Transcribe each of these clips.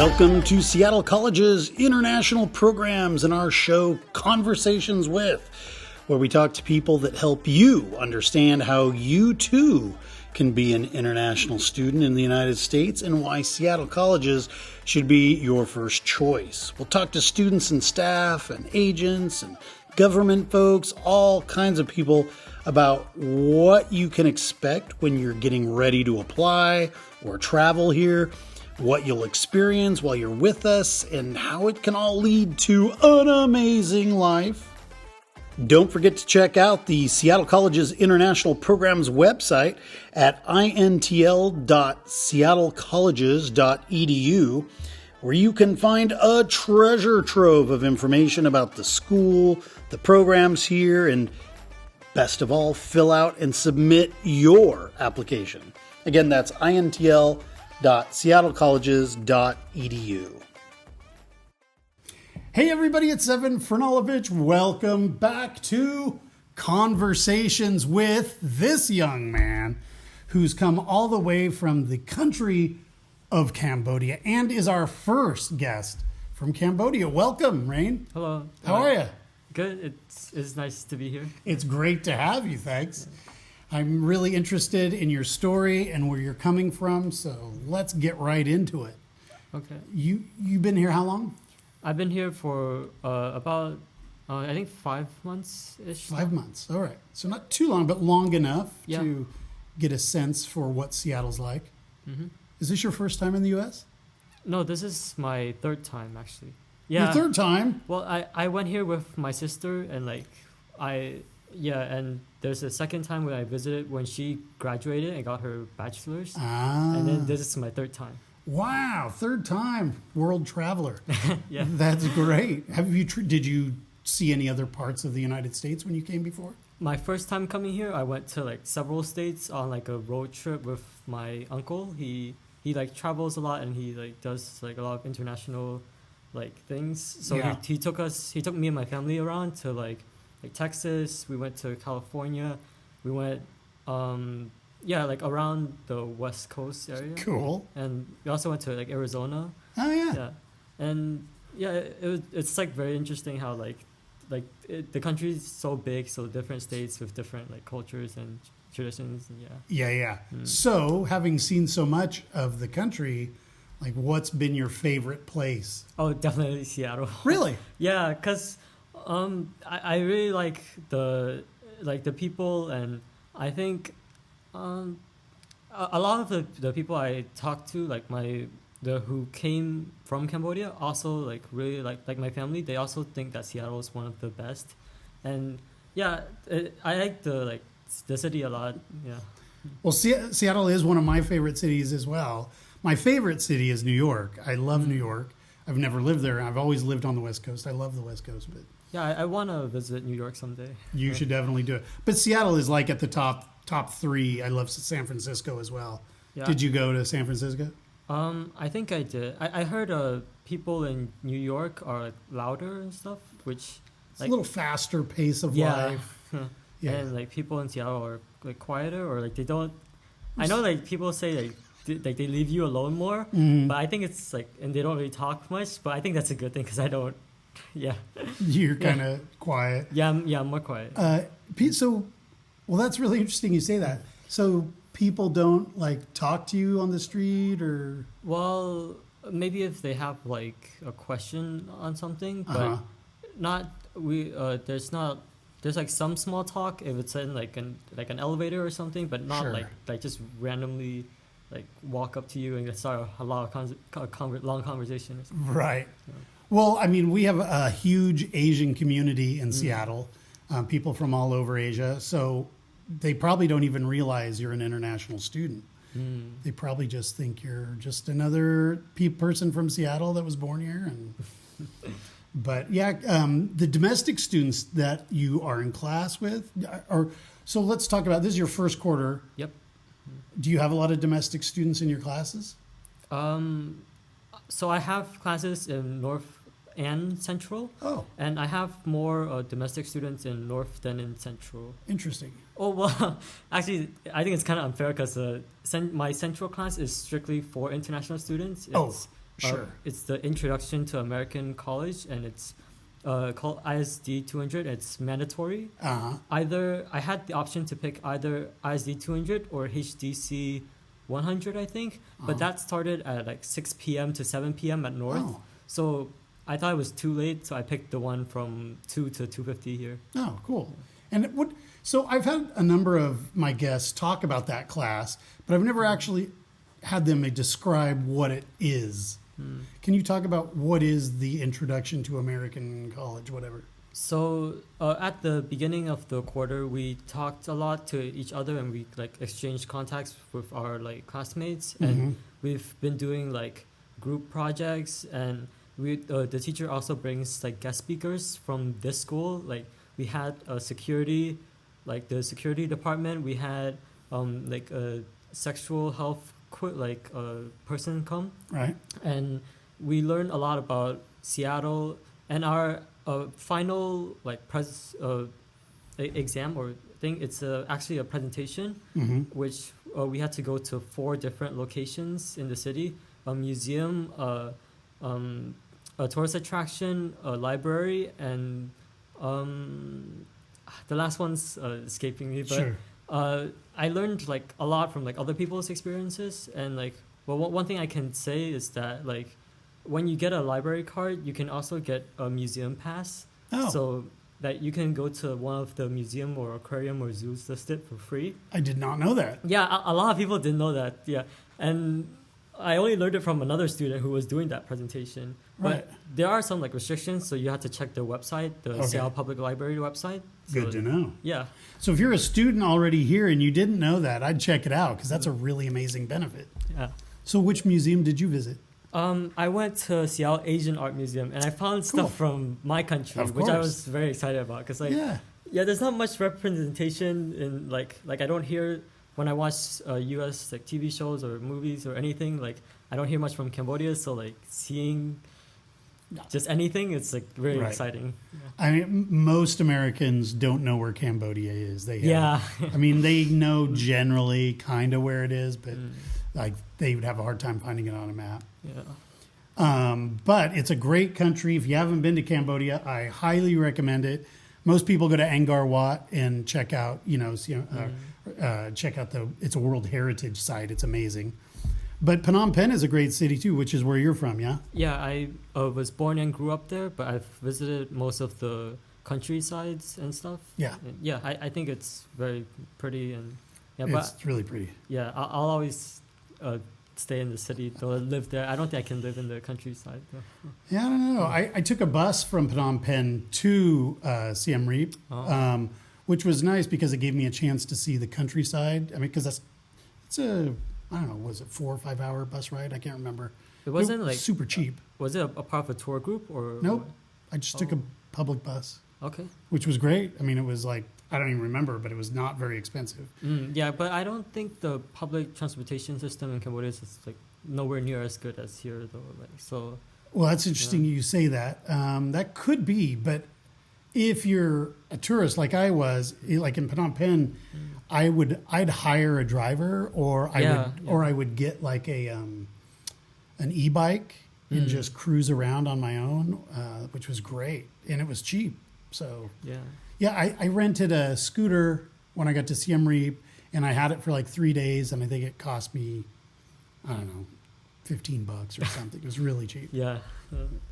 Welcome to Seattle College's international programs and our show Conversations With, where we talk to people that help you understand how you too can be an international student in the United States and why Seattle Colleges should be your first choice. We'll talk to students and staff and agents and government folks, all kinds of people about what you can expect when you're getting ready to apply or travel here, what you'll experience while you're with us, and how it can all lead to an amazing life. Don't forget to check out the Seattle College's International Programs website at intl.seattlecolleges.edu, where you can find a treasure trove of information about the school, the programs here, and best of all, fill out and submit your application. Again, that's intl.seattlecolleges.edu. Hey everybody, it's Evan Franulovich. Welcome back to Conversations with this young man who's come all the way from the country of Cambodia and is our first guest from Cambodia. Welcome, Rain. Hello. How are you? Good. It's nice to be here. It's great to have you, thanks. I'm really interested in your story and where you're coming from, so let's get right into it. Okay. You've been here how long? I've been here for about, I think 5 months-ish. 5 months, all right. So not too long, but long enough to get a sense for what Seattle's like. Mm-hmm. Is this your first time in the U.S.? No, this is my third time, actually. Yeah. Your third time? Well, I went here with my sister, and and there's a second time when I visited when she graduated and got her bachelor's. And then this is my third time. Wow, third time, world traveler. Yeah. That's great. Did you see any other parts of the United States when you came before? My first time coming here, I went to several states on a road trip with my uncle. He travels a lot, and he does a lot of international things. So he took me and my family around to Texas. We went to California. We went around the West Coast area. Cool. And we also went to Arizona. Oh yeah. Yeah. And it's very interesting how the country is so big, so different states with different cultures and traditions. And Yeah. So, having seen so much of the country, what's been your favorite place? Oh, definitely Seattle. Really? Yeah, because I really like the people, and I think a lot of the people I talk to, who came from Cambodia, also really like my family. They also think that Seattle is one of the best, and I like the city a lot. Yeah. Well, Seattle is one of my favorite cities as well. My favorite city is New York. I love New York. I've never lived there. I've always lived on the West Coast. I love the West Coast, but yeah, I want to visit New York someday. You should definitely do it. But Seattle is at the top three. I love San Francisco as well. Yeah. Did you go to San Francisco? I think I did. I heard people in New York are louder and stuff, which it's a little faster pace of life. Yeah. And people in Seattle are quieter, or they don't. I know people say they leave you alone more, but I think it's and they don't really talk much. But I think that's a good thing because I don't. Yeah. You're kind of quiet. Yeah, I'm more quiet. That's really interesting you say that. So people don't talk to you on the street, or? Well, maybe if they have a question on something, but not there's not. There's some small talk if it's in an elevator or something, but not sure. Just randomly walk up to you and start a lot of long conversation. Right. Yeah. Well, I mean, we have a huge Asian community in Seattle, people from all over Asia, so they probably don't even realize you're an international student. They probably just think you're just another person from Seattle that was born here. And but the domestic students that you are in class with, so let's talk about, this is your first quarter. Yep. Do you have a lot of domestic students in your classes? So I have classes in North and Central. Oh. And I have more domestic students in North than in Central. Interesting. Oh, well, actually, I think it's kind of unfair because my Central class is strictly for international students. Sure. It's the Introduction to American College, and it's called ISD 200. It's mandatory. Either I had the option to pick either ISD 200 or HDC 100, I think, but that started at like 6 p.m. to 7 p.m. at North. Oh. So I thought it was too late, so I picked the one from 2 to 2:50 here. Oh, cool. And so I've had a number of my guests talk about that class, but I've never actually had them describe what it is. Can you talk about what is the Introduction to American College, whatever? So at the beginning of the quarter, we talked a lot to each other, and we like exchanged contacts with our like classmates, and we've been doing like group projects, and the teacher also brings like guest speakers from this school. Like we had security, like the security department. We had like a sexual health person come, right? And we learned a lot about Seattle, and our final like exam or thing. It's actually a presentation, which we had to go to 4 different locations in the city: a museum, a tourist attraction, a library, and the last one's escaping me. But Sure. I learned like a lot from like other people's experiences, and like one thing I can say is that like when you get a library card, you can also get a museum pass. Oh. So that you can go to one of the museum or aquarium or zoos listed for free. I did not know that. Yeah, a lot of people didn't know that. Yeah, and I only learned it from another student who was doing that presentation. Right. But there are some like restrictions, so you have to check the website, the Seattle Public Library website. So, Good to know. Yeah. So if you're a student already here and you didn't know that, I'd check it out because that's a really amazing benefit. Yeah. So which museum did you visit? I went to Seattle Asian Art Museum, and I found stuff from my country, Of which I course. was very excited about. Because like, Yeah. there's not much representation in like I don't hear when I watch U.S. like TV shows or movies or anything. Like I don't hear much from Cambodia, so like seeing just anything, it's like very exciting. I mean, most Americans don't know where Cambodia is. Yeah. I mean, they know generally kind of where it is, but like they would have a hard time finding it on a map. Yeah. But it's a great country. If you haven't been to Cambodia, I highly recommend it. Most people go to Angkor Wat and check out, check out it's a World Heritage site. It's amazing. But Phnom Penh is a great city too, which is where you're from, yeah? Yeah, I was born and grew up there, but I've visited most of the countrysides and stuff. Yeah. And yeah, I think it's very pretty, and It's really pretty. Yeah, I'll always stay in the city, though I live there. I don't think I can live in the countryside, though. Yeah, I don't know. I took a bus from Phnom Penh to Siem Reap, which was nice because it gave me a chance to see the countryside. I mean, because it's a, I don't know, was it 4 or 5 hour bus ride? I can't remember. It wasn't like super cheap. Was it a part of a tour group or? Nope. I just took a public bus. Okay. Which was great. I mean, it was like, I don't even remember, but it was not very expensive. Yeah, but I don't think the public transportation system in Cambodia is like nowhere near as good as here, though. Like so. Well, that's interesting you say that. That could be, but if you're a tourist like I was, like in Phnom Penh, I'd hire a driver, or I would get like an e-bike and just cruise around on my own, which was great, and it was cheap. So I rented a scooter when I got to Siem Reap, and I had it for like 3 days, and I think it cost me, I don't know, $15 or something. It was really cheap. Yeah.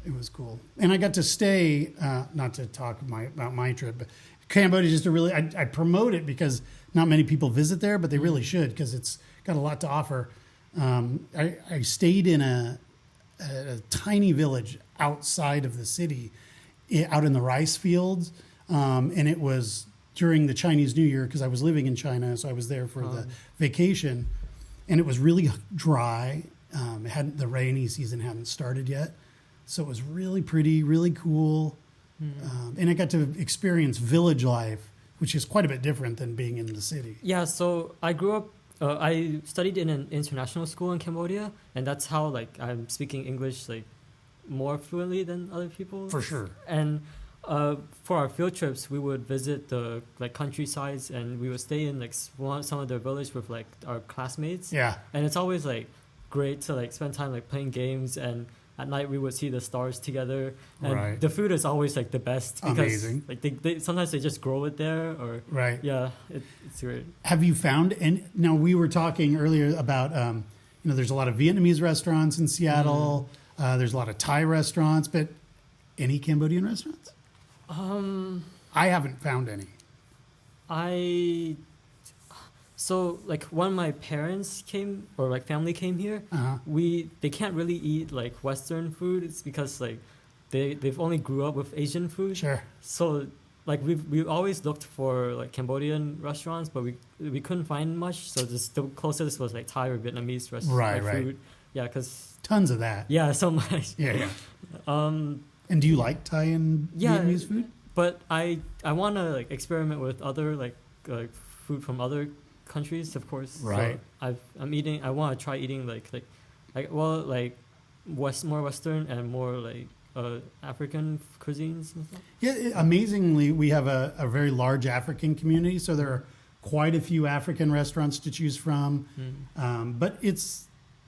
It was cool. And I got to stay, not to talk about my trip, but Cambodia is just I promote it because not many people visit there, but they really should because it's got a lot to offer. I stayed in a tiny village outside of the city, out in the rice fields, and it was during the Chinese New Year because I was living in China, so I was there for the vacation, and it was really dry. The rainy season hadn't started yet, so it was really pretty, really cool, and I got to experience village life, which is quite a bit different than being in the city. Yeah, so I grew up. I studied in an international school in Cambodia, and that's how like I'm speaking English like more fluently than other people. For sure. And for our field trips, we would visit the like countrysides, and we would stay in like some of the village with like our classmates. Yeah. And it's always like great to like spend time like playing games, and at night we would see the stars together. And Right. the food is always like the best because Amazing. like they sometimes they just grow it there, or Right. yeah, it's great. Have you found, and now we were talking earlier about, there's a lot of Vietnamese restaurants in Seattle. There's a lot of Thai restaurants, but any Cambodian restaurants? I haven't found any. So like when my parents came, or like family came here, they can't really eat like Western food. It's because like they've only grew up with Asian food. Sure. So like we always looked for like Cambodian restaurants, but we couldn't find much. So the closest was like Thai or Vietnamese restaurant Right, right. food. Yeah, because Tons of that. yeah, so much. Yeah. And do you like Thai and Vietnamese food? But I want to like experiment with other like food from other countries, of course. Right. So I want to try eating more Western and more like African cuisines and stuff. Yeah, amazingly, we have a very large African community, so there are quite a few African restaurants to choose from. But it's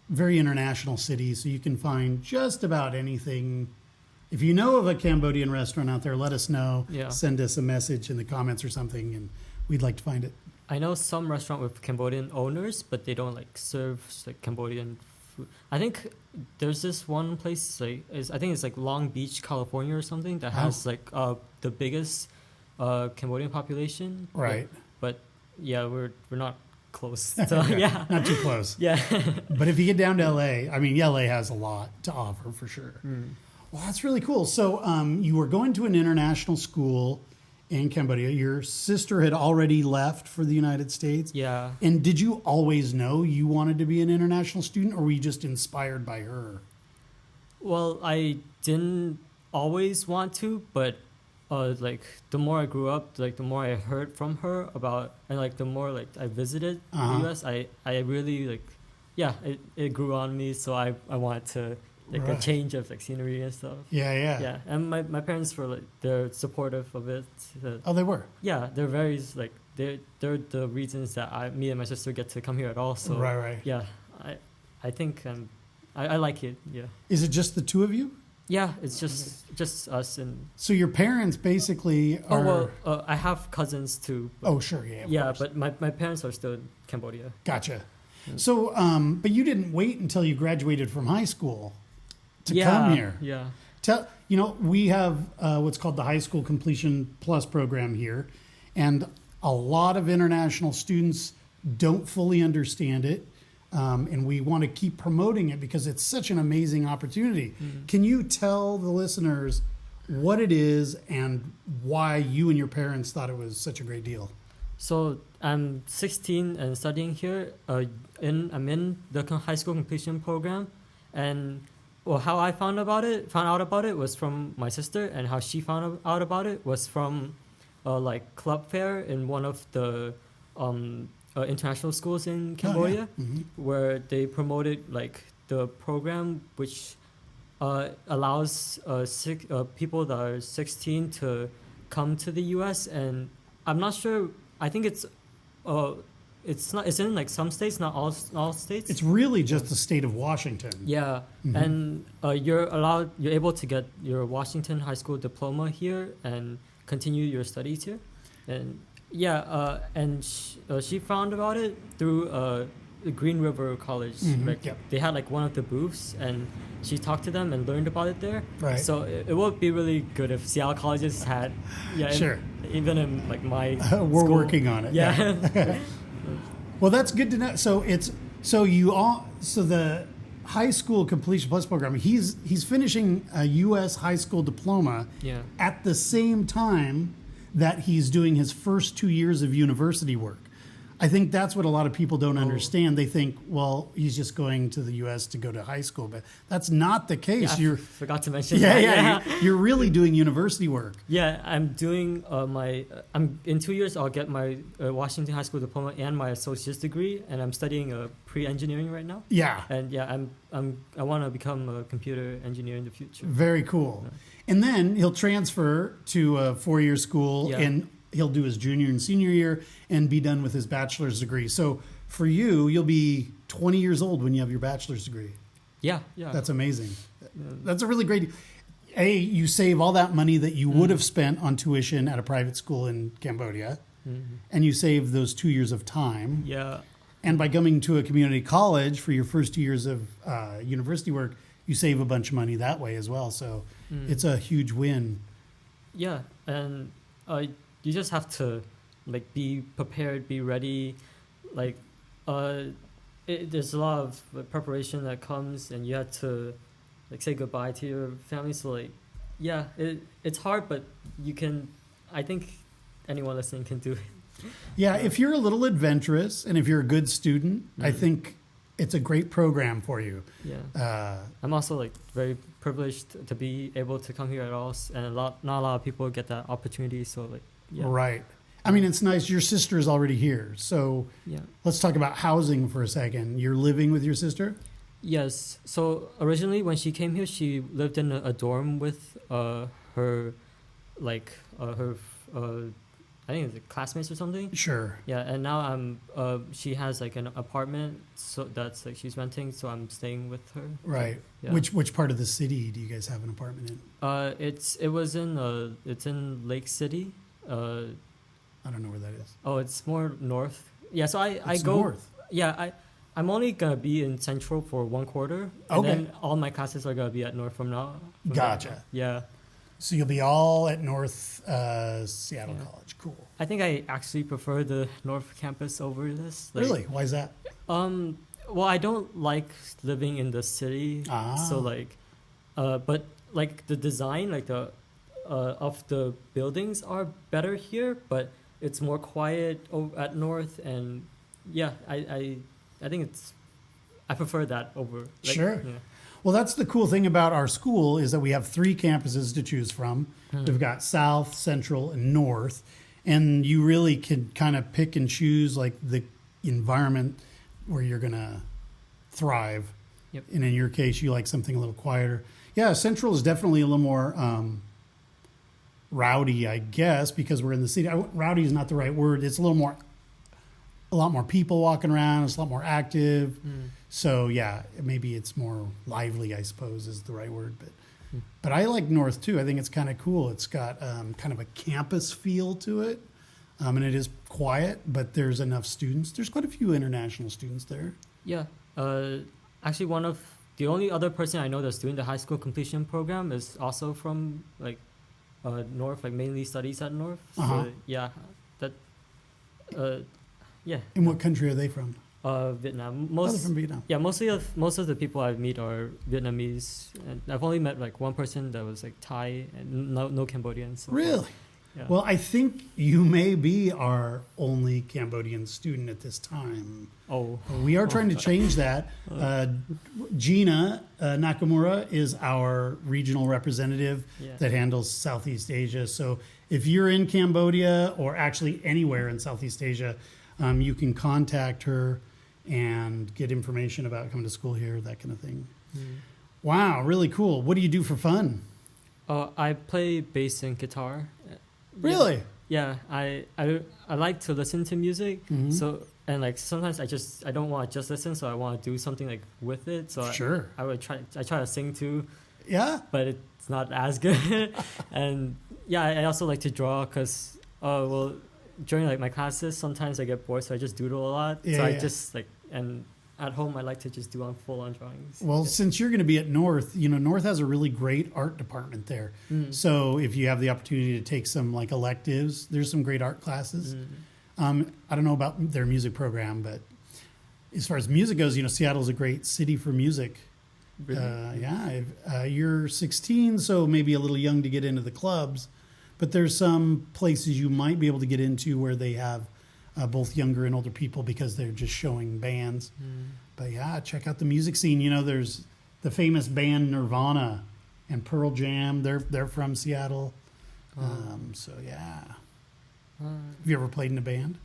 very international city, so you can find just about anything. If you know of a Cambodian restaurant out there, let us know. Yeah. Send us a message in the comments or something, and we'd like to find it. I know some restaurant with Cambodian owners, but they don't like serve like Cambodian food. I think there's this one place I think it's like Long Beach, California or something that has like the biggest Cambodian population. Right. But yeah, we're not close. So yeah. Not too close. Yeah. But if you get down to LA, I mean, LA has a lot to offer for sure. Well, that's really cool. So you were going to an international school in Cambodia. Your sister had already left for the United States. Yeah. And did you always know you wanted to be an international student, or were you just inspired by her? Well, I didn't always want to, but like the more I grew up, like the more I heard from her about, and like the more like I visited the US, I really like, yeah, it grew on me. So I wanted to like a change of like scenery and stuff. Yeah. And my parents were like, they're supportive of it. Oh, they were. Yeah, they're very like they're the reasons that me and my sister get to come here at all. So Right. yeah, I think I like it. Yeah. Is it just the two of you? Yeah, it's just us and. So your parents basically are. I have cousins too. Oh, sure, yeah. Yeah, course. but my parents are still in Cambodia. Gotcha. So, but you didn't wait until you graduated from high school to come here. Yeah. We have what's called the High School Completion Plus program here, and a lot of international students don't fully understand it, and we want to keep promoting it because it's such an amazing opportunity. Can you tell the listeners what it is and why you and your parents thought it was such a great deal? So I'm 16 and studying here. I'm in the high school completion program, and how I found out about it was from my sister, and how she found out about it was from like club fair in one of the international schools in Cambodia, where they promoted like the program which allows people that are 16 to come to the U.S. And I'm not sure. I think it's in like some states, not all states. It's really just the state of Washington. Yeah, and you're able to get your Washington high school diploma here and continue your studies here, and she found about it through the Green River College. They had like one of the booths, and she talked to them and learned about it there. Right. So it would be really good if Seattle colleges had. Yeah. Sure. Even in like my we're school. Working on it. Yeah. Well, that's good to know. So the High School Completion Plus program. He's finishing a U.S. high school diploma. Yeah. At the same time that he's doing his first 2 years of university work. I think that's what a lot of people don't understand. They think, well, he's just going to the U.S. to go to high school, but that's not the case. Yeah, forgot to mention that. Yeah. You're really doing university work. Yeah, I'm doing I'm in 2 years. I'll get my Washington High School diploma and my associate's degree, and I'm studying pre-engineering right now. Yeah. And yeah, I want to become a computer engineer in the future. Very cool. Yeah. And then he'll transfer to a 4-year school and he'll do his junior and senior year and be done with his bachelor's degree. So for you, you'll be 20 years old when you have your bachelor's degree. Yeah. That's amazing. That's a really great. You save all that money that you would have spent on tuition at a private school in Cambodia, and you save those 2 years of time. Yeah. And by coming to a community college for your first 2 years of university work, you save a bunch of money that way as well. So it's a huge win. Yeah, and you just have to like be prepared, be ready. Like, there's a lot of preparation that comes, and you have to like say goodbye to your family. So like, yeah, it's hard, but you can. I think anyone listening can do it. Yeah, if you're a little adventurous and if you're a good student, I think it's a great program for you. Yeah, I'm also like very privileged to be able to come here at all, and not a lot of people get that opportunity. So like, yeah. Right. I mean, it's nice. Your sister is already here, so let's talk about housing for a second. You're living with your sister? Yes. So originally, when she came here, she lived in a dorm with her, like her. I think it's classmates or something. Sure. Yeah, and now she has like an apartment, so that's like she's renting, so I'm staying with her. Right. Yeah. Which part of the city do you guys have an apartment in? It's in Lake City. I don't know where that is. Oh, it's more north. Yeah, so I go north. Yeah, I'm only gonna be in Central for 1 quarter, and then all my classes are gonna be at North from now. Gotcha. Yeah. So you'll be all at North Seattle College. Cool. I think I actually prefer the North campus over this. Like, really? Why is that? Well, I don't like living in the city. So like, but like the design, like the of the buildings are better here, but it's more quiet at North, and yeah, I think I prefer that over. Like, sure. Yeah. Well, that's the cool thing about our school is that we have 3 campuses to choose from. We've got South, Central, and North. And you really can kind of pick and choose like the environment where you're going to thrive. Yep. And in your case, you like something a little quieter. Yeah, Central is definitely a little more rowdy, I guess, because we're in the city. Rowdy is not the right word. It's a lot more people walking around. It's a lot more active. So yeah, maybe it's more lively, I suppose is the right word. But I like North too. I think it's kind of cool. It's got kind of a campus feel to it. And it is quiet, but there's enough students. There's quite a few international students there. Yeah. Actually, the only other person I know that's doing the high school completion program is also from like North, like mainly studies at North. So yeah, yeah. And what country are they from? Vietnam. They're from Vietnam. Yeah, most of the people I meet are Vietnamese, and I've only met like one person that was like Thai, and no Cambodians. So really? Yeah. Well, I think you may be our only Cambodian student at this time. Oh. We are trying to change that. Gina Nakamura is our regional representative that handles Southeast Asia. So if you're in Cambodia or actually anywhere in Southeast Asia, you can contact her and get information about coming to school here, that kind of thing. Wow, really cool. What do you do for fun? I play bass and guitar. Really? Yeah, I like to listen to music. So and like sometimes I don't want to just listen, so I want to do something like with it. So sure. I try to sing too. Yeah. But it's not as good. And yeah, I also like to draw because during like my classes, sometimes I get bored, so I just doodle a lot. Yeah, so I just like, and at home I like to just do on full-on drawings. Well, since you're going to be at North, North has a really great art department there. So if you have the opportunity to take some like electives, there's some great art classes. I don't know about their music program, but as far as music goes, Seattle's a great city for music. Really? You're 16, so maybe a little young to get into the clubs. But there's some places you might be able to get into where they have both younger and older people because they're just showing bands. But yeah, check out the music scene. There's the famous band Nirvana and Pearl Jam. They're from Seattle. So yeah. Have you ever played in a band?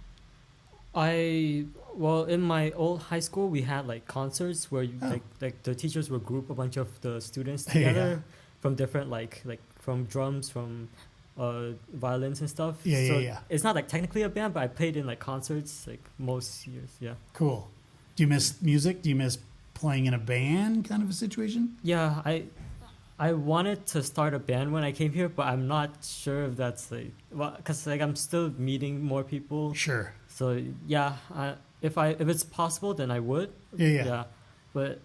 In my old high school, we had like concerts where like the teachers would group a bunch of the students together from different like from drums, from violins and stuff. Yeah. It's not like technically a band, but I played in like concerts like most years. Yeah. Cool. Do you miss music? Do you miss playing in a band kind of a situation? Yeah, I wanted to start a band when I came here, but I'm not sure if that's like, well, because like I'm still meeting more people. Sure. So yeah, if it's possible, then I would. Yeah. But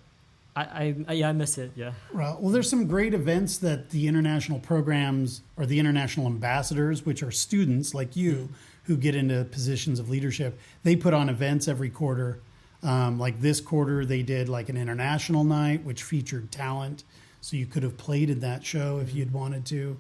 I miss it. Yeah. Well, there's some great events that the international programs or the international ambassadors, which are students like you who get into positions of leadership, they put on events every quarter. Like this quarter, they did like an international night, which featured talent. So you could have played in that show if you'd wanted to.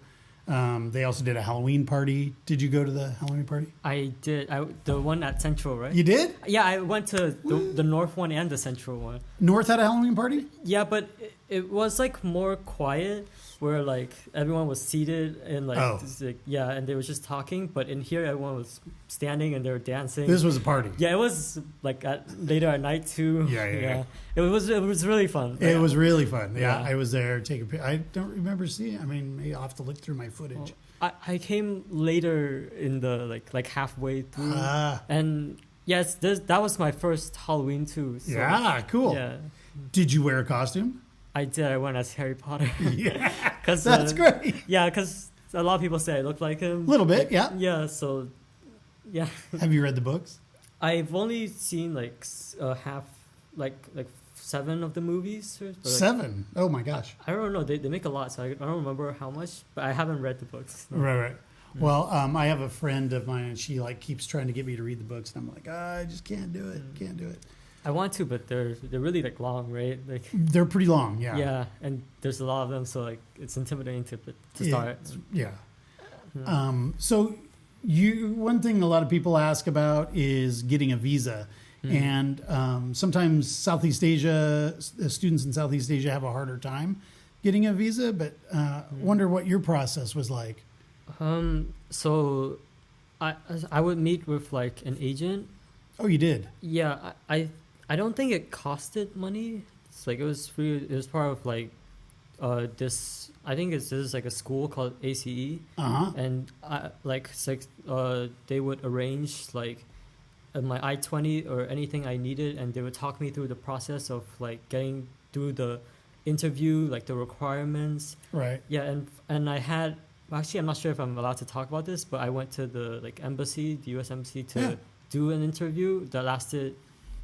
They also did a Halloween party. Did you go to the Halloween party? I did. The one at Central, right? You did? Yeah, I went to the North one and the Central one. North had a Halloween party? Yeah, but it was like more quiet, where like everyone was seated and like, yeah, and they were just talking. But in here, everyone was standing and they were dancing. This was a party. Yeah, it was like later at night too. Yeah. It was really fun. It was really fun. Yeah, I was there taking. I don't remember seeing. I mean, maybe I'll have to look through my footage. I came later in the like halfway through, and yes, that was my first Halloween too. So, yeah, cool. Yeah. Did you wear a costume? I did. I went as Harry Potter. Yeah, that's great. Yeah, because a lot of people say I look like him. A little bit, like, yeah. Yeah, so, yeah. Have you read the books? I've only seen like half, like 7 of the movies. Or, like, 7? Oh my gosh. I don't know. They make a lot, so I don't remember how much, but I haven't read the books. So. Right. Well, I have a friend of mine, and she like keeps trying to get me to read the books, and I'm like, I just can't do it. Can't do it. I want to, but they're really like long, right? Like they're pretty long, yeah. Yeah, and there's a lot of them, so like it's intimidating to start. Yeah. So one thing a lot of people ask about is getting a visa, and sometimes Southeast Asia students in Southeast Asia have a harder time getting a visa. But wonder what your process was like. So I would meet with like an agent. Oh, you did? Yeah, I don't think it costed money. It's like it was free. It was part of like this. I think this is like a school called ACE, and they would arrange like my I-20 or anything I needed, and they would talk me through the process of like getting through the interview, like the requirements. Right. Yeah, and I had actually I'm not sure if I'm allowed to talk about this, but I went to the like embassy, the U.S. embassy, to do an interview that lasted.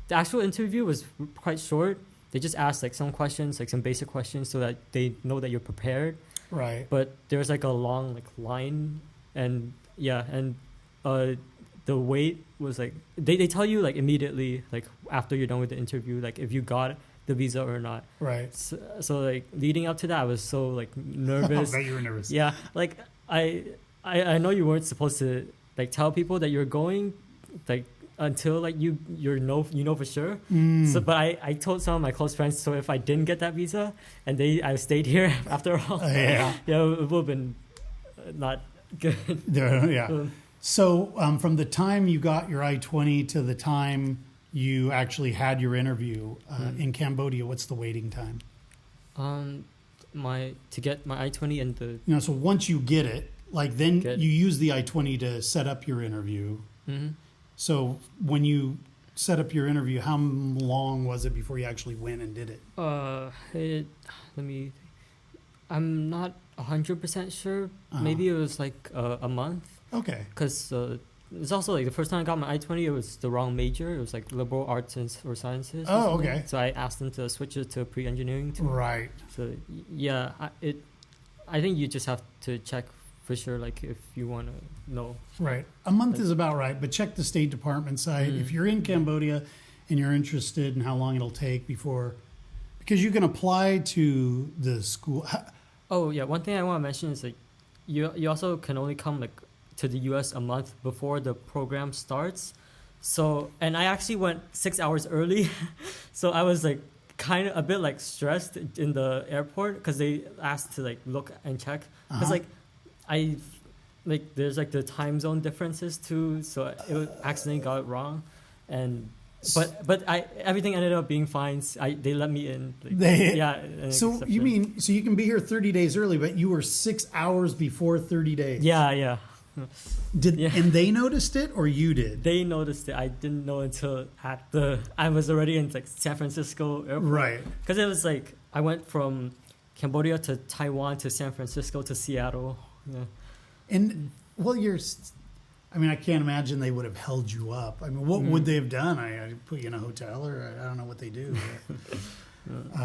The actual interview was quite short. They just asked like some questions, like some basic questions, so that they know that you're prepared. Right. But there was like a long like line, and the wait was like they tell you like immediately, like after you're done with the interview, like if you got the visa or not. Right. So like leading up to that, I was so like nervous. I bet you were nervous. Yeah. Like I know you weren't supposed to like tell people that you're going, like until like you know for sure. So but I told some of my close friends, so if I didn't get that visa and I stayed here after all, yeah, it would have been not good. So from the time you got your I-20 to the time you actually had your interview in Cambodia, what's the waiting time? To get my I-20 and the so once you get it, like then you use the I-20 to set up your interview. So when you set up your interview, how long was it before you actually went and did it? I'm not 100% sure. Maybe it was like a month. Okay. Because it's also like the first time I got my I-20, it was the wrong major. It was like liberal arts or sciences. Oh, okay. So I asked them to switch it to pre-engineering too. Right. So yeah, I think you just have to check for sure, like if you want to know. Right. A month is about right, but check the State Department site. If you're in Cambodia and you're interested in how long it'll take because you can apply to the school. Oh yeah, one thing I want to mention is like you also can only come like to the US a month before the program starts. So, and I actually went 6 hours early. So I was like kind of a bit like stressed in the airport because they asked to like look and check. Because there's like the time zone differences too. So it accidentally got it wrong. But everything ended up being fine. They let me in. So you can be here 30 days early, but you were 6 hours before 30 days. Yeah. And they noticed it, or you did? They noticed it. I didn't know until I was already in like San Francisco airport. Right. Because it was like I went from Cambodia to Taiwan to San Francisco to Seattle. Yeah. And well, I can't imagine they would have held you up. I mean, what would they have done? I put you in a hotel, or I don't know what they do.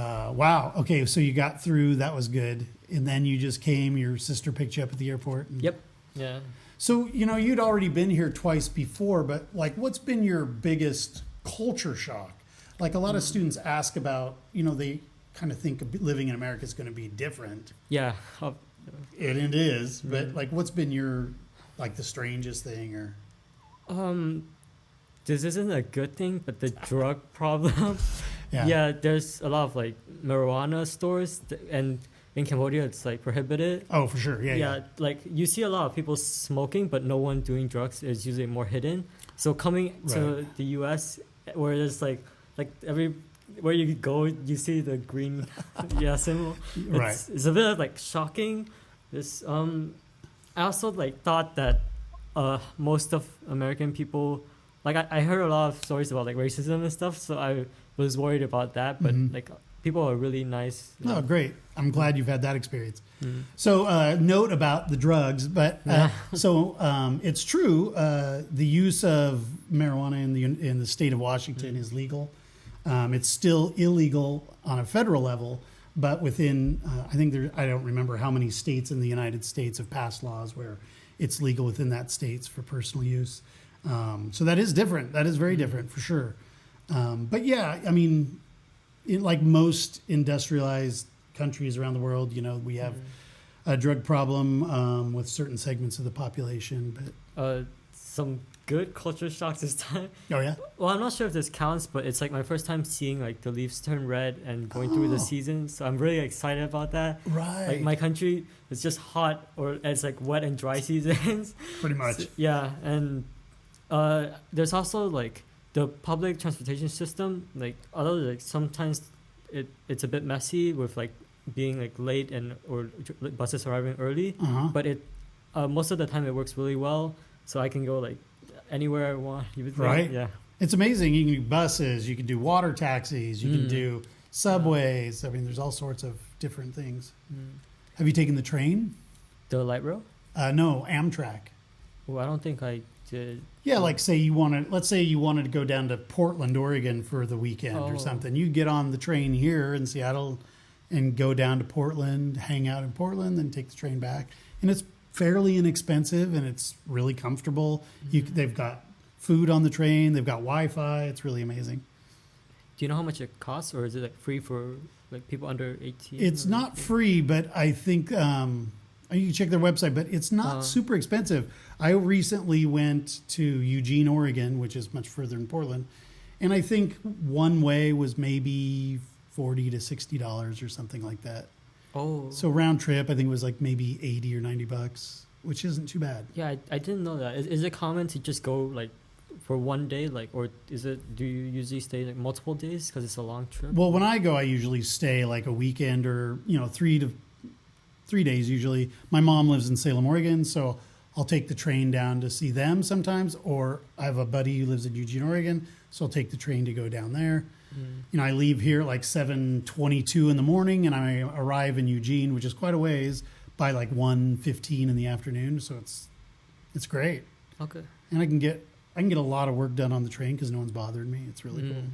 Wow. Okay, so you got through. That was good. And then you just came. Your sister picked you up at the airport. Yep. Yeah. So, you'd already been here twice before, but like, what's been your biggest culture shock? Like, a lot of students ask about, they kind of think living in America is going to be different. Yeah. And it is. But like, what's been your, like, the strangest thing, or? This isn't a good thing, but the drug problem. Yeah. There's a lot of like marijuana stores, and in Cambodia it's like prohibited. Oh, for sure. Yeah. Like you see a lot of people smoking, but no one doing drugs. Is usually more hidden. So coming to the U.S., where there's like where you go, you see the green symbol. It's a bit like shocking. This I also like thought that most of American people, like I heard a lot of stories about like racism and stuff, so I was worried about that, but like people are really nice. Oh, great. I'm glad you've had that experience. So note about the drugs, but it's true. The use of marijuana in the state of Washington is legal. It's still illegal on a federal level, but within, I don't remember how many states in the United States have passed laws where it's legal within that states for personal use. So that is different. That is very different for sure. But yeah, I mean, like most industrialized countries around the world, we have a drug problem with certain segments of the population. But some good culture shocks this time. Oh yeah. Well, I'm not sure if this counts, but it's like my first time seeing like the leaves turn red and going through the season, so I'm really excited about that. Right. Like my country is just hot, or it's like wet and dry seasons. Pretty much. So, yeah, and there's also like the public transportation system. Like although like sometimes it's a bit messy with like being like late or buses arriving early, but most of the time it works really well. So I can go like anywhere I want. Right. Yeah. It's amazing. You can do buses. You can do water taxis. You can do subways. I mean, there's all sorts of different things. Have you taken the train? The light rail? No, Amtrak. Well, I don't think I did. Yeah, like let's say you wanted to go down to Portland, Oregon for the weekend or something. You get on the train here in Seattle and go down to Portland, hang out in Portland, then take the train back. And it's fairly inexpensive and it's really comfortable. They've got food on the train. They've got Wi-Fi. It's really amazing. Do you know how much it costs, or is it like free for like people under 18? It's not free, but I think you can check their website, but it's not super expensive. I recently went to Eugene, Oregon, which is much further than Portland, and I think one way was maybe $40 to $60 or something like that. Oh. So round trip, I think it was like maybe $80 or $90, which isn't too bad. Yeah, I didn't know that. Is it common to just go like for one day, like, or do you usually stay like multiple days because it's a long trip? Well, when I go, I usually stay like a weekend or 3 days usually. My mom lives in Salem, Oregon, so I'll take the train down to see them sometimes, or I have a buddy who lives in Eugene, Oregon, so I'll take the train to go down there. I leave here like 7:22 in the morning, and I arrive in Eugene, which is quite a ways, by like 1:15 in the afternoon. So it's great. Okay. And I can get a lot of work done on the train because no one's bothering me. It's really cool.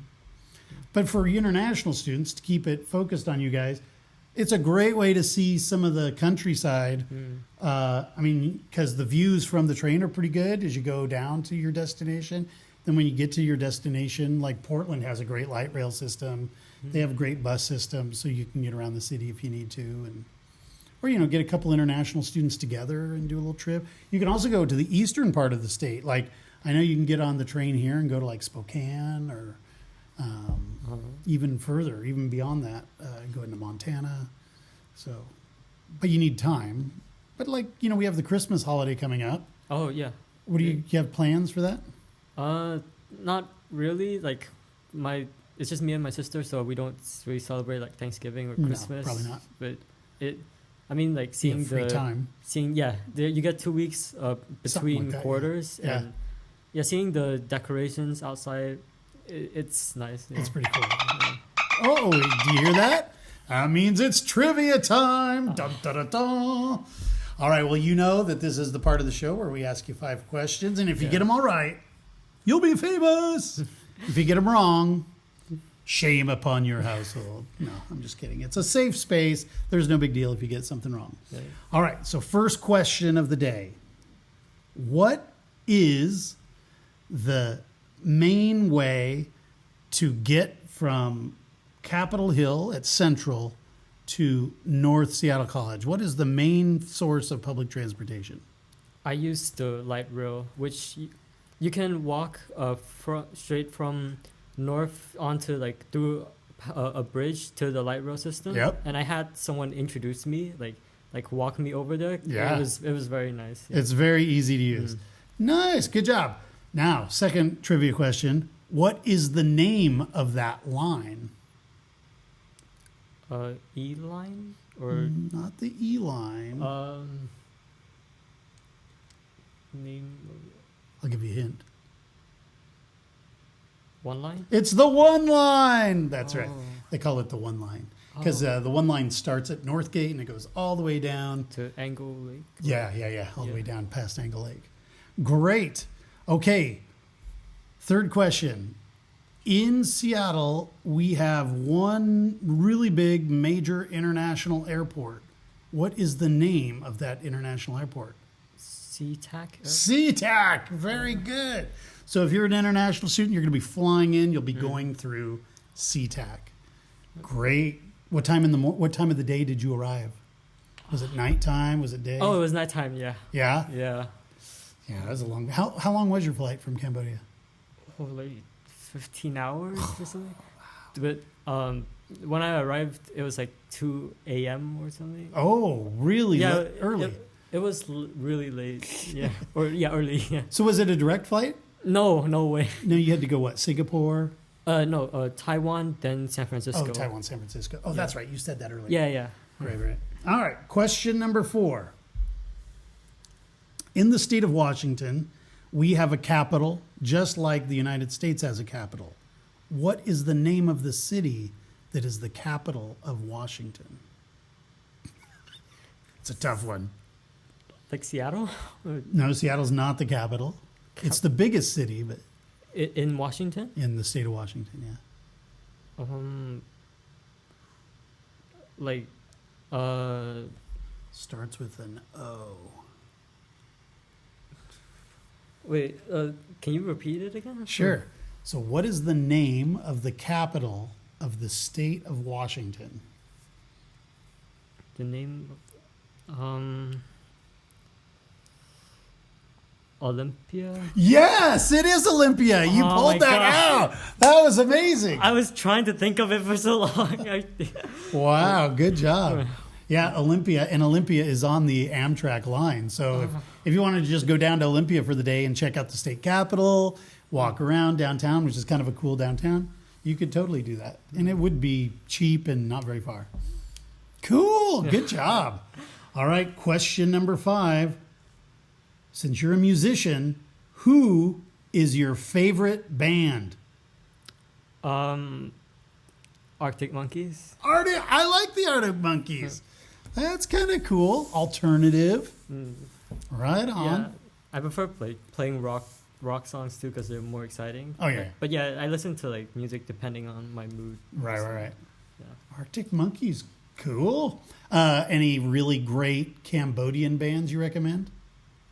But for international students, to keep it focused on you guys, it's a great way to see some of the countryside. Because the views from the train are pretty good as you go down to your destination. Then when you get to your destination, like Portland has a great light rail system. They have a great bus system, so you can get around the city if you need to. Or get a couple international students together and do a little trip. You can also go to the eastern part of the state. Like, I know you can get on the train here and go to like Spokane or even further, even beyond that, go into Montana. So, but you need time. But like, we have the Christmas holiday coming up. Oh yeah. What do you have plans for that? Not really. Like it's just me and my sister, so we don't really celebrate like Thanksgiving or Christmas. No, probably not. But I mean, like seeing free time. You get 2 weeks between like that, quarters, yeah. and seeing the decorations outside, it's nice. Yeah. It's pretty cool. Oh, do you hear that? That means it's trivia time. Dun, dun, dun, dun. All right, well, you know that this is the part of the show where we ask you 5 questions, and if you get them all right, you'll be famous. If you get them wrong, shame upon your household. No, I'm just kidding. It's a safe space. There's no big deal if you get something wrong. Yeah. All right, so first question of the day. What is the main way to get from Capitol Hill at Central to North Seattle College? What is the main source of public transportation? I use the light rail, which you can walk straight from north onto like through a bridge to the light rail system. Yep. And I had someone introduce me, like walk me over there. Yeah. It was very nice. Yeah. It's very easy to use. Nice. Good job. Now, second trivia question. What is the name of that line? E line or Not the E line. name I'll give you a hint. one line. It's the one line. That's right. They call it the one line because the one line starts at Northgate and it goes all the way down To Angle Lake. Yeah. All the way down past Angle Lake. Great. Okay. Third question. In Seattle, we have one really big major international airport. What is the name of that international airport? SeaTac. SeaTac. Very good. So if you're an international student, you're going to be flying in. You'll be going through SeaTac. Great. What time of the day did you arrive? Was it nighttime? Was it day? Oh, it was nighttime. Yeah. Yeah. Yeah. Yeah, that was a long. How long was your flight from Cambodia? Oh, like 15 hours or something. But when I arrived, it was like 2 a.m. or something. Oh, really? Yeah, Early. It was really late. Yeah. Early. Yeah. So was it a direct flight? No way. No, you had to go what? Singapore? No, Taiwan, then San Francisco. Oh, Taiwan, San Francisco. Oh, that's right. You said that earlier. Yeah. Right. All right. Question number 4. In the state of Washington, we have a capital just like the United States has a capital. What is the name of the city that is the capital of Washington? It's a tough one. Like Seattle? No, Seattle's not the capital. It's the biggest city, but In Washington? in the state of Washington, yeah. Like, Starts with an O. wait, can you repeat it again? Sure. So what is the name of the capital of the state of Washington? The name of, Olympia? Yes, it is Olympia. You Oh pulled my that God. out. That was amazing. I was trying to think of it for so long. Wow, good job. Yeah, Olympia. And Olympia is on the Amtrak line. So if you wanted to just go down to Olympia for the day and check out the state capitol, walk around downtown, which is kind of a cool downtown, you could totally do that. And it would be cheap and not very far. Cool. Good job. All right, question number 5. Since you're a musician, who is your favorite band? Arctic Monkeys. I like the Arctic Monkeys. That's kind of cool. Alternative. Right on. Yeah, I prefer playing rock songs too because they're more exciting. Oh, yeah. But yeah, I listen to like music depending on my mood. Right. Yeah. Arctic Monkeys. Cool. Any really great Cambodian bands you recommend?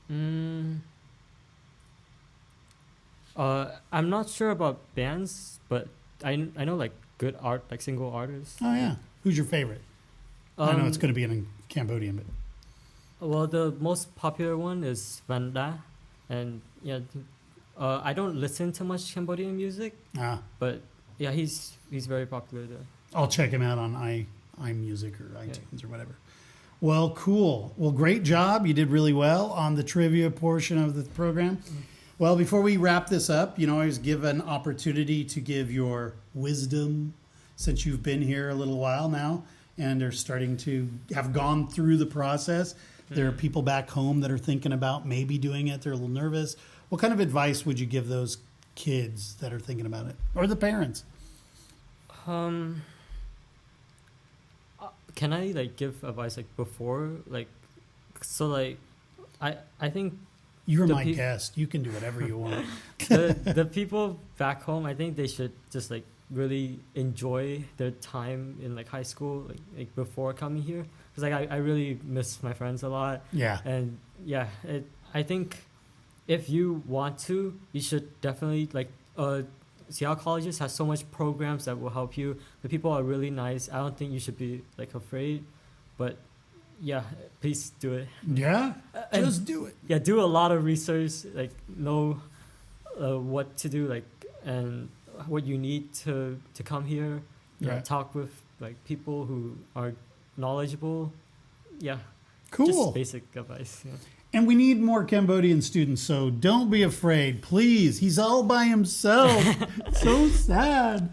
I'm not sure about bands, but I know like good art, like single artists. Oh, yeah. Who's your favorite? I know it's going to be in Cambodian, but... Well, the most popular one is Vanda, and yeah, I don't listen to much Cambodian music, but yeah, he's very popular there. I'll check him out on iMusic or iTunes or whatever. Well, cool. Well, great job. You did really well on the trivia portion of the program. Well, before we wrap this up, I always give an opportunity to give your wisdom since you've been here a little while now. and are starting to have gone through the process. There are people back home that are thinking about maybe doing it. They're a little nervous. What kind of advice would you give those kids that are thinking about it, or the parents? Can I like give advice like before, like, so like I think You're my guest. You can do whatever you want. the people back home, I think they should just like really enjoy their time in like high school, like before coming here, because like I really miss my friends a lot. Yeah. And yeah, I think if you want to, you should definitely like Seattle colleges has so much programs that will help you. The people are really nice. I don't think you should be like afraid, but yeah, please do it. Yeah, just do it. Yeah, do a lot of research, like know what to do, like, and what you need to come here. Yeah, Right. talk with like people who are knowledgeable. Yeah, Cool. just basic advice. Yeah. And we need more Cambodian students, so don't be afraid. Please. He's all by himself. So sad.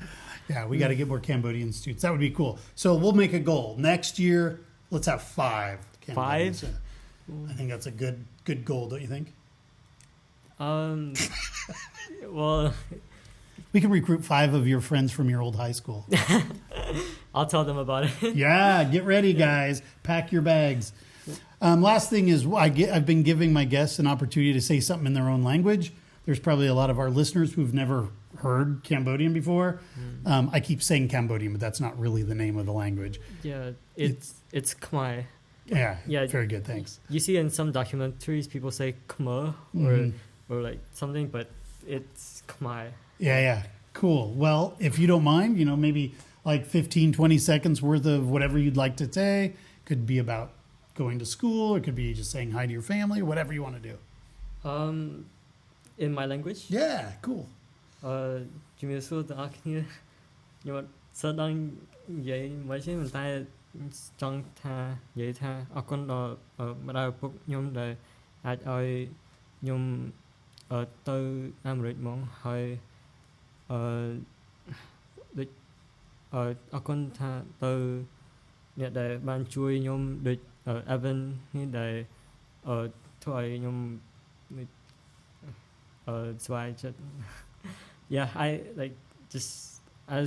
Yeah, we got to get more Cambodian students. That would be cool. So we'll make a goal. Next year, let's have 5 Cambodian 5? students. I think that's a good goal, don't you think? Well, We can recruit 5 of your friends from your old high school. I'll tell them about it. Yeah, get ready, guys. Pack your bags. Last thing is, I've been giving my guests an opportunity to say something in their own language. There's probably a lot of our listeners who've never heard Cambodian before. I keep saying Cambodian, but that's not really the name of the language. Yeah, it's Khmer. Yeah, very good, thanks. You see in some documentaries, people say Khmer or like something, but it's Khmer. Yeah, cool. Well, if you don't mind, maybe like 15, 20 seconds worth of whatever you'd like to say. Could be about going to school, or it could be just saying hi to your family, or whatever you want to do. In my language? Yeah, cool. ជំរាបសួរទាំងអស់គ្នាខ្ញុំអត់សូវដឹងនិយាយមិនទេប៉ុន្តែចង់ថានិយាយថាអរគុណដល់ម្ដាយឪពុកខ្ញុំដែលអាចឲ្យខ្ញុំទៅអាមេរិកហ្មងហើយដូចអរគុណថាទៅអ្នកដែលបានជួយខ្ញុំដូច Evan នេះដែលធ្វើឲ្យខ្ញុំស្វ័យចិត្ត Yeah, I just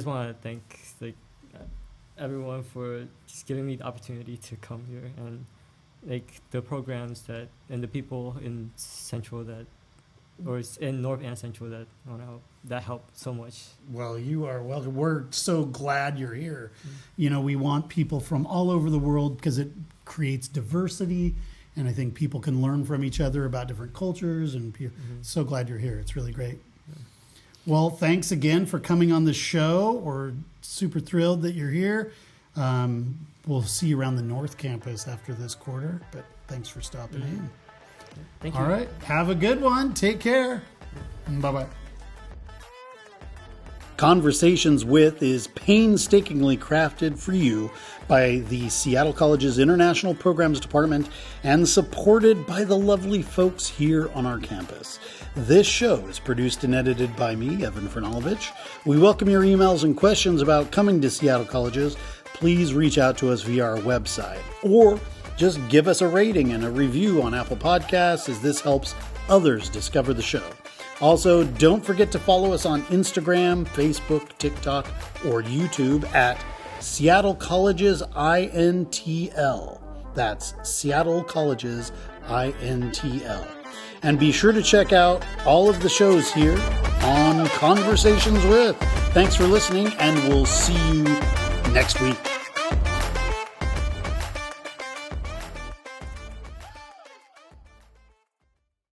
want to thank like everyone for just giving me the opportunity to come here, and like the programs that and the people in Central or in North and Central that help so much. Well, you are welcome. We're so glad you're here. We want people from all over the world because it creates diversity, and I think people can learn from each other about different cultures, and so glad you're here. It's really great. Well, thanks again for coming on the show. We're super thrilled that you're here. We'll see you around the North Campus after this quarter, but thanks for stopping in. Thank you. All right. Have a good one. Take care. Bye-bye. Conversations With is painstakingly crafted for you by the Seattle College's International Programs Department and supported by the lovely folks here on our campus. This show is produced and edited by me, Evan Franulovich. We welcome your emails and questions about coming to Seattle Colleges. Please reach out to us via our website, or just give us a rating and a review on Apple Podcasts, as this helps others discover the show. Also, don't forget to follow us on Instagram, Facebook, TikTok, or YouTube at Seattle Colleges INTL. That's Seattle Colleges INTL. And be sure to check out all of the shows here on Conversations With. Thanks for listening, and we'll see you next week.